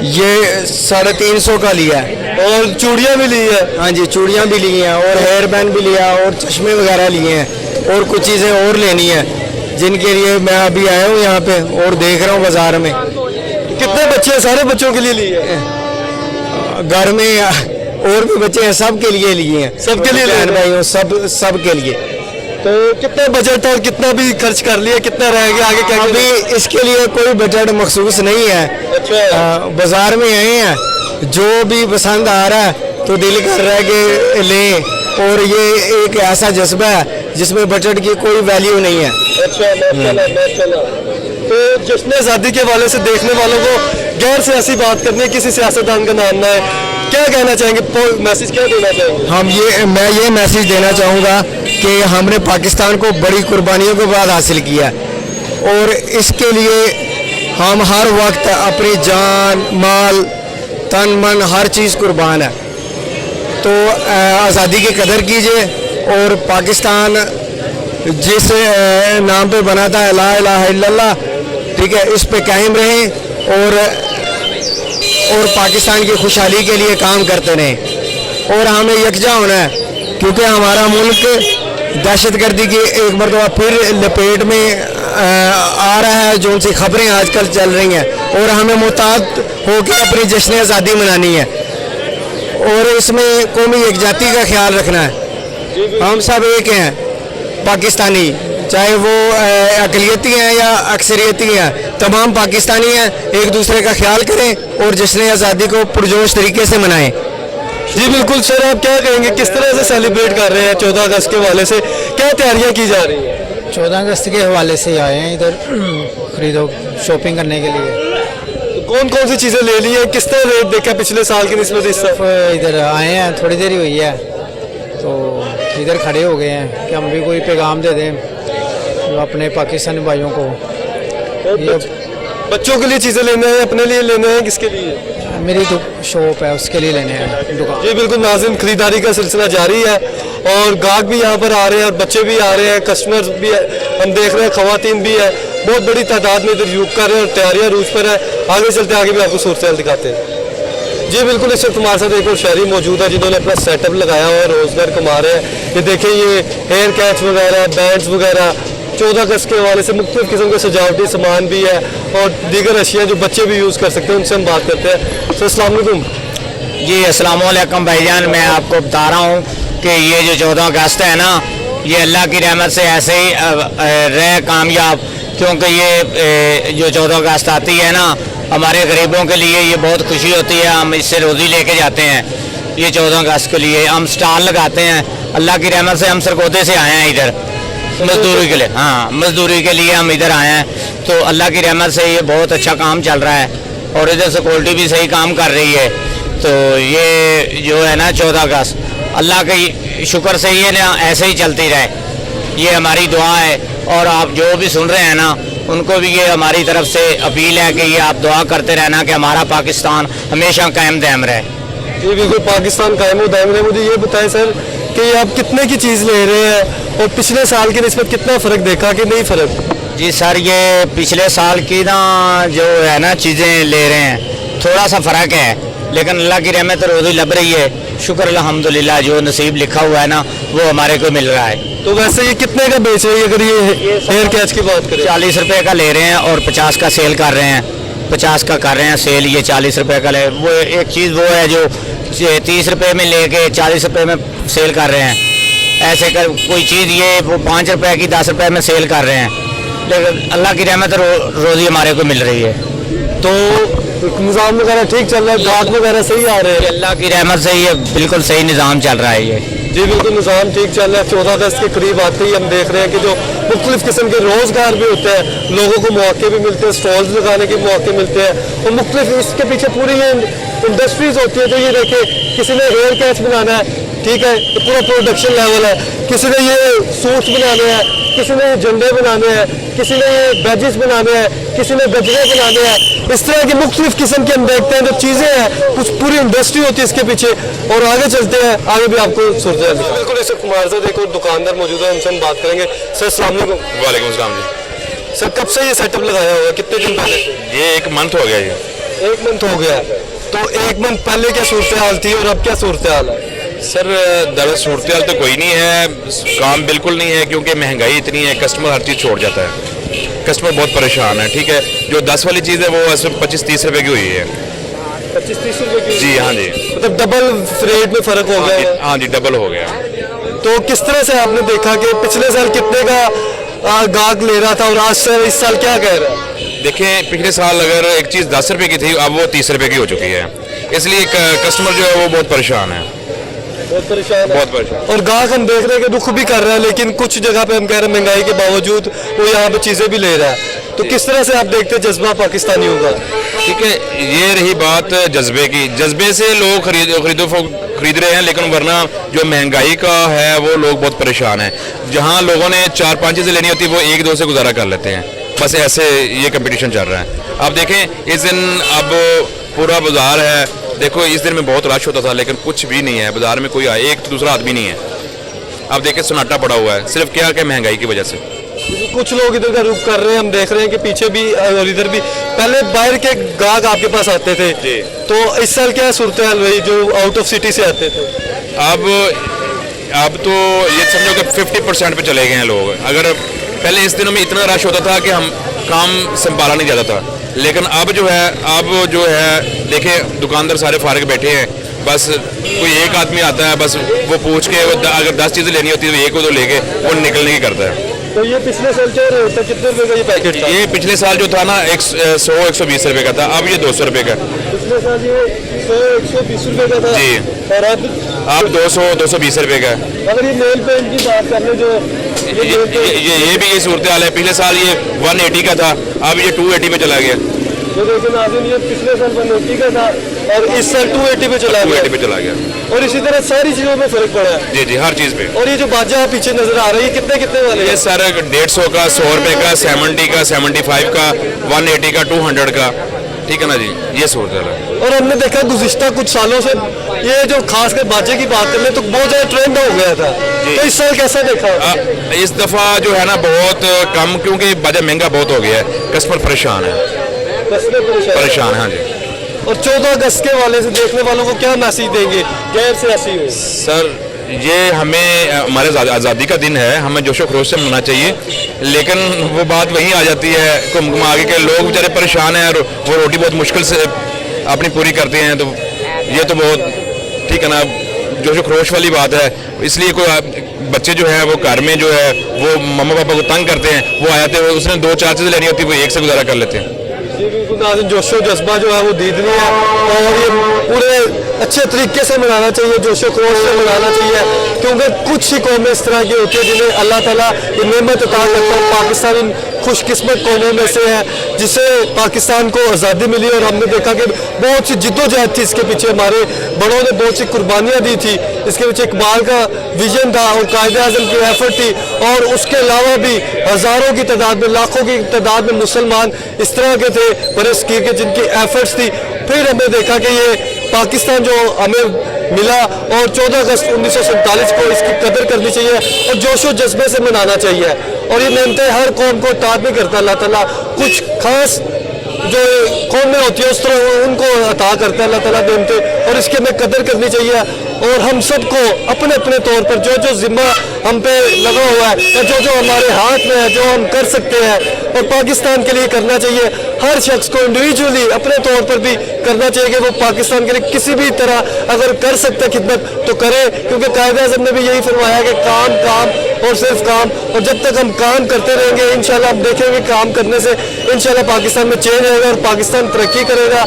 ये 350 का लिया है। और चूड़ियाँ भी ली है? हाँ जी, चूड़ियाँ भी ली हैं और हेयर बैंड भी लिया और चश्मे वगैरह लिए हैं और कुछ चीज़ें और लेनी है जिनके लिए मैं अभी आया हूँ यहाँ पे और देख रहा हूँ बाजार में। कितने बच्चे हैं? सारे बच्चों के लिए लिए है? घर में और भी बच्चे हैं, सब के लिए लिए हैं। सबके लिए बहन भाई हो, सब के लिए। तो कितना बजट और कितना भी खर्च कर लिया, कितना रहेगा आगे क्या? अभी इसके लिए कोई बजट मखसूस नहीं है। अच्छा, बाजार में आए हैं, जो भी पसंद आ रहा है तो दिल कर रहा है कि लें, और ये एक ऐसा जज्बा है जिसमें बजट की कोई वैल्यू नहीं है। अच्छा, माशाल्लाह माशाल्लाह। तो जश्न आज़ादी के हवाले से देखने वालों को गैर सियासी बात करनी है, किसी सियासतदान का नाम ना है, क्या कहना चाहेंगे, मैसेज क्या देना चाहेंगे? मैं ये मैसेज देना चाहूँगा कि हमने पाकिस्तान को बड़ी कुर्बानियों के बाद हासिल किया और इसके लिए हम हर वक्त अपनी जान माल तन मन हर चीज़ कुर्बान है। तो आज़ादी की कदर कीजिए और पाकिस्तान जिस नाम पे बना था ला इलाहा इल्लल्लाह, ठीक है, इस पे कायम रहें और पाकिस्तान की खुशहाली के लिए काम करते रहें और हमें यकजा होना है, क्योंकि हमारा मुल्क दहशतगर्दी की एक मरतबा फिर लपेट में आ रहा है, जो उनसी खबरें आजकल चल रही हैं और हमें मुताद होकर अपनी जश्न आज़ादी मनानी है और इसमें कौमी एकजाती का ख्याल रखना है। हम सब एक हैं पाकिस्तानी, चाहे वो अक़लियती हैं या अक्सरियती हैं, तमाम पाकिस्तानी हैं। एक दूसरे का ख्याल करें और जश्न आज़ादी को पुरजोश तरीके से मनाएं। जी बिल्कुल सर, आप क्या कहेंगे, किस तरह से सेलिब्रेट कर रहे हैं 14 अगस्त के हवाले से, क्या तैयारियां की जा रही हैं? 14 अगस्त के हवाले से आए हैं इधर खरीदो शॉपिंग करने के लिए। तो कौन कौन सी चीज़ें ले ली हैं, किस तरह रेट देखा पिछले साल की निस्बत इस साल? इधर आए हैं, थोड़ी देर ही हुई है तो इधर खड़े हो गए हैं कि हम भी कोई पैगाम दे दें जो अपने पाकिस्तानी भाइयों को। ये बच्चों के लिए चीज़ें लेना है, अपने लिए लेना है, किसके लिए? मेरी शॉप है उसके लिए लेने हैं दुकान। जी बिल्कुल नाज़रीन, खरीदारी का सिलसिला जारी है और गाहक भी यहाँ पर आ रहे हैं और बच्चे भी आ रहे हैं, कस्टमर्स भी हम देख रहे हैं, ख़वातीन भी है, बहुत बड़ी तादाद में इधर यूक कर रहे हैं और तैयारियाँ रूज पर है। आगे चलते आगे भी आपको सूरत दिखाते हैं। जी बिल्कुल, इस वक्त हमारे साथ एक और शहरी मौजूद है जिन्होंने अपना सेटअप लगाया हुआ है, रोज़गार कमा रहे हैं। ये देखें, ये हेयर कैच वगैरह, बैंड्स वगैरह, 14 अगस्त के हवाले से मुख्तलिफ किस्म के सजावटी सामान भी है और दीगर अशिया जो बच्चे भी यूज़ कर सकते हैं, उनसे हम बात करते हैं। सर अस्सलाम वालेकुम। जी अस्सलाम वालेकुम भाईजान, मैं आपको बता रहा हूँ कि ये जो 14 अगस्त है ना, ये अल्लाह की रहमत से ऐसे ही रहे कामयाब, क्योंकि ये जो 14 अगस्त आती है ना, हमारे गरीबों के लिए ये बहुत खुशी होती है। हम इससे रोज़ी लेके जाते हैं। ये 14 अगस्त के लिए हम स्टॉल लगाते हैं। अल्लाह की रहमत से हम सरगोदे से आए हैं इधर मजदूरी के लिए। हाँ, मजदूरी के लिए हम इधर आए हैं, तो अल्लाह की रहमत से ये बहुत अच्छा काम चल रहा है और इधर सिक्योरिटी भी सही काम कर रही है। तो ये जो है ना 14 अगस्त, अल्लाह के शुक्र से ये ना ऐसे ही चलती रहे, ये हमारी दुआ है। और आप जो भी सुन रहे हैं ना, उनको भी ये हमारी तरफ से अपील है कि ये आप दुआ करते रहना कि हमारा पाकिस्तान हमेशा कायम दायम रहे। जी बिल्कुल, पाकिस्तान कायम दायम रहे। मुझे ये बताएं सर कि आप कितने की चीज़ ले रहे हैं और पिछले साल की निस्बत कितना फ़र्क देखा कि नहीं फ़र्क? जी सर, ये पिछले साल की ना जो है ना चीज़ें ले रहे हैं, थोड़ा सा फ़र्क है, लेकिन अल्लाह की रहमत रोज़ी लग रही है। शुक्र अल्हम्दुलिल्लाह, जो नसीब लिखा हुआ है ना वो हमारे को मिल रहा है। तो वैसे ये कितने का बेच रही है, अगर ये हेयर कैच की बात करें? 40 रुपये का ले रहे हैं और 50 का सेल कर रहे हैं। 50 का कर रहे हैं सेल, ये 40 रुपये का ले। वो एक चीज़ वो है जो 30 रुपये में लेके 40 रुपये में सेल कर रहे हैं। ऐसे कर कोई चीज़ ये वो 5 रुपये की 10 रुपये में सेल कर रहे हैं, लेकिन अल्लाह की रहमत रोज़ी हमारे को मिल रही है। तो निज़ाम वगैरह ठीक चल रहा है, गाहक वगैरह सही आ रहे हैं? अल्लाह की रहमत से ये बिल्कुल सही निज़ाम चल रहा है। ये जी बिल्कुल, निज़ाम ठीक चल रहा है। 14 अगस्त के करीब आते ही हम देख रहे हैं कि जो मुख्तलिफ किस्म के रोज़गार भी होते हैं, लोगों को मौके भी मिलते हैं, स्टॉल्स लगाने के मौके मिलते हैं और मुख्तलिफ इसके पीछे पूरी ये इंडस्ट्रीज होती है। तो ये देखिए, किसी ने हेयर कैच बनाना है, ठीक है, तो पूरा प्रोडक्शन लेवल है, किसी ने ये सूट्स बनाने हैं, किसी ने झंडे बनाने हैं, किसी ने ये बैजेस बनाने हैं, किसी ने गजरे बनाने हैं। इस तरह की मुख्तलिफ किस्म के हम देखते हैं जो चीज़ें हैं, कुछ पूरी इंडस्ट्री होती है इसके पीछे। और आगे चलते हैं, आगे भी आपको सूरत बिल्कुल इस कुमार साहब एक और दुकानदार मौजूद है, उनसे हम बात करेंगे। सर अस्सलाम वालेकुम। वालेकुम सलाम जी। सर कब से ये सेटअप लगाया हुआ है, कितने दिन पहले? ये 1 मंथ हो गया ये। 1 मंथ हो गया। तो 1 मंथ पहले क्या सूरत हाल थी और अब क्या सूरत हाल है? सर दरअसल सूरत हाल तो कोई नहीं है, काम बिल्कुल नहीं है, क्योंकि महंगाई इतनी है, कस्टमर हर चीज़ छोड़ जाता है, कस्टमर बहुत परेशान है। ठीक है, जो 10 वाली चीज़ है वो सिर्फ 25-30 रुपए की हुई है। 25-30 रुपए की? जी हाँ जी, मतलब डबल रेट में फ़र्क हो गया? हाँ जी, डबल हो गया। तो किस तरह से आपने देखा कि पिछले साल कितने का गाहक ले रहा था और आज से इस साल क्या कह रहा है? देखिए, पिछले साल अगर एक चीज़ 10 रुपए की थी, अब वो 30 रुपए की हो चुकी है, इसलिए कस्टमर जो है वो बहुत परेशान है। बहुत परेशान है। बहुत परेशान। और गाहक हम देख रहे हैं कि रुख भी कर रहा है, लेकिन कुछ जगह पे हम कह रहे हैं महंगाई के बावजूद वो यहाँ पे चीज़ें भी ले रहा है। तो किस तरह से आप देखते हैं जज्बा पाकिस्तानियों का? ठीक है, ये रही बात जज्बे की। जज्बे से लोग खरीद रहे हैं, लेकिन वरना जो महंगाई का है वो लोग बहुत परेशान हैं। जहाँ लोगों ने 4-5 चीज़ें लेनी होती है वो 1-2 से गुजारा कर लेते हैं। बस ऐसे ये कंपटीशन चल रहा है। आप देखें इस दिन अब पूरा बाजार है, देखो इस दिन में बहुत रश होता था, लेकिन कुछ भी नहीं है बाजार में, कोई एक तो दूसरा आदमी नहीं है। आप देखें सन्नाटा पड़ा हुआ है, सिर्फ क्या महंगाई की वजह से। कुछ लोग इधर का रुख कर रहे हैं, हम देख रहे हैं कि पीछे भी और इधर भी। पहले बाहर के गाहक आपके पास आते थे जी। तो इस साल क्या सूरत हाल रही जो आउट ऑफ सिटी से आते थे? अब तो ये समझो कि 50% पे चले गए हैं लोग। अगर पहले इस दिनों में इतना रश होता था कि हम काम संभाला नहीं जाता था, लेकिन अब जो है देखिए दुकानदार सारे फारिग बैठे हैं, बस कोई एक आदमी आता है, बस वो पूछ के अगर 10 चीज़ें लेनी होती है तो एक को तो लेके वो निकलने की करता है। तो ये पिछले साल क्या रेट था, कितने रुपए का ये पैकेट था? ये पिछले साल जो था ना 100-120 रुपए का था, अब ये 200 रुपए का। पिछले साल ये 100-120 रुपए का था जी। और अब 200-220 रुपए का है। अगर ये नेल पेंट की बात कर ले जो ये भी ये सूरत हाल है। पिछले साल ये 180 का था, अब ये 280 पे चला गया। तो देखिए नाज़रीन, ये पिछले साल 180 का था और इस साल 280 पे चला गया। 280 पे चला गया। और इसी तरह सारी चीज़ों में फर्क पड़ा है। जी जी, हर चीज़ पे। और ये जो बाजा पीछे नजर आ रही है कितने वाले ये हैं? सर 150 का, 100 रुपए का, 70 का, 75 का, 180 का, 200 का, ठीक है ना जी, ये सूरत हाल है। और हमने देखा गुज़िश्ता कुछ सालों से ये जो खासकर बाजे की बात कर ले तो बहुत ज़्यादा ट्रेंड हो गया था। तो इस साल कैसा देखा? इस दफ़ा जो है ना बहुत कम, क्योंकि बाजा महंगा बहुत हो गया है, कस्टमर परेशान है। परेशान है, हाँ जी। और 14 अगस्त के वाले से देखने वालों को क्या मैसेज देंगे गैर सियासी में? सर ये हमें हमारे आज़ादी का दिन है, हमें जोशो खरोश से मनाना चाहिए, लेकिन वो बात वहीं आ जाती है घुम आगे के लोग बेचारे परेशान हैं और वो रोटी बहुत मुश्किल से अपनी पूरी करते हैं। तो ये तो बहुत ठीक है ना, जोशो खरोश वाली बात है। इसलिए कोई बच्चे जो है वो घर में जो है वो मम्मा पापा को तंग करते हैं, वो आते हैं, उसने 2-4 चीज़ें लेनी होती है, वो एक से गुजारा कर लेते हैं। जी बिल्कुल नाज़रीन, जोशो जज्बा जो है वो दीदनी है और ये पूरे अच्छे तरीके से मनाना चाहिए, जोशो खरोश से मनाना चाहिए, क्योंकि कुछ ही कौमें इस तरह की होती है जिन्हें अल्लाह ताला ये नेमत अता करता है। पाकिस्तान इन खुशकिस्मत कौमों में से है जिसे पाकिस्तान को आज़ादी मिली और हमने देखा कि बहुत सी जिद्दोजहद थी इसके पीछे, हमारे बड़ों ने बहुत सी कुर्बानियाँ दी थी, इसके पीछे इकबाल का विजन था और कायद-ए-आज़म की एफर्ट थी। और उसके अलावा भी हज़ारों की तादाद में, लाखों की तादाद में मुसलमान इस तरह के थे बरसगीर के जिनकी एफर्ट्स थी। फिर हमने देखा कि ये पाकिस्तान जो हमें मिला और 14 अगस्त 1947 को इसकी कदर करनी चाहिए और जोशो जज्बे से मनाना चाहिए। और ये नेमतें हर कौम को अता नहीं करता अल्लाह ताला, कुछ खास जो कौमें होती है उस तरह उनको अता करता है अल्लाह ताला नेमतें, और इसकी हमें कदर करनी चाहिए। और हम सबको अपने अपने तौर पर जो जो जिम्मा हम पे लगा हुआ है या जो जो हमारे हाथ में है, जो हम कर सकते हैं और पाकिस्तान के लिए करना चाहिए। हर शख्स को इंडिविजुअली अपने तौर पर भी करना चाहिए कि वो पाकिस्तान के लिए किसी भी तरह अगर कर सकते हैं खिदमत तो करे, क्योंकि कायद-ए-आज़म ने भी यही फरमाया कि काम काम और सिर्फ काम। और जब तक हम काम करते रहेंगे इंशाल्लाह हम देखेंगे काम करने से इंशाल्लाह पाकिस्तान में चेंज आएगा और पाकिस्तान तरक्की करेगा।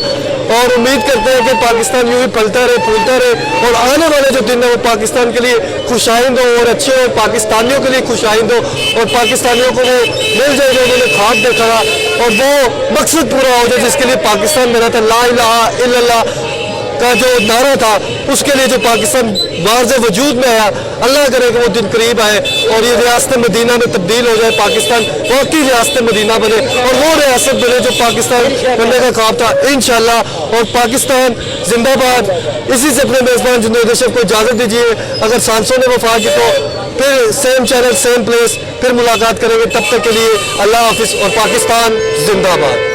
और उम्मीद करते हैं कि पाकिस्तान यूँ ही पलता रहे, फूलता रहे और आने वाले जो दिन है वो पाकिस्तान के लिए खुशाइंद हो और अच्छे हो, पाकिस्तानियों के लिए खुशाइंद हो और पाकिस्तानियों को वो मिल जाए जो उन्होंने ख्वाब देखा और वो मकसद पूरा हो जाए जिसके लिए पाकिस्तान बना था, ला इलाहा इल्लल्लाह का जो नारा था, उसके लिए जो पाकिस्तान वाज़े वजूद में आया। अल्लाह करे कि वो दिन करीब आए और ये रियासत मदीना में तब्दील हो जाए, पाकिस्तान वाकई रियासत मदीना बने और वो रियासत बने जो पाकिस्तान बनने का ख्वाब था इंशाल्लाह। और पाकिस्तान जिंदाबाद। इसी से अपने मेज़बान जुनैद अशरफ को इजाज़त दीजिए। अगर सांसों ने वफा की तो फिर सेम चैनल सेम प्लेस फिर मुलाकात करेंगे, तब तक के लिए अल्लाह हाफिज़ और पाकिस्तान जिंदाबाद।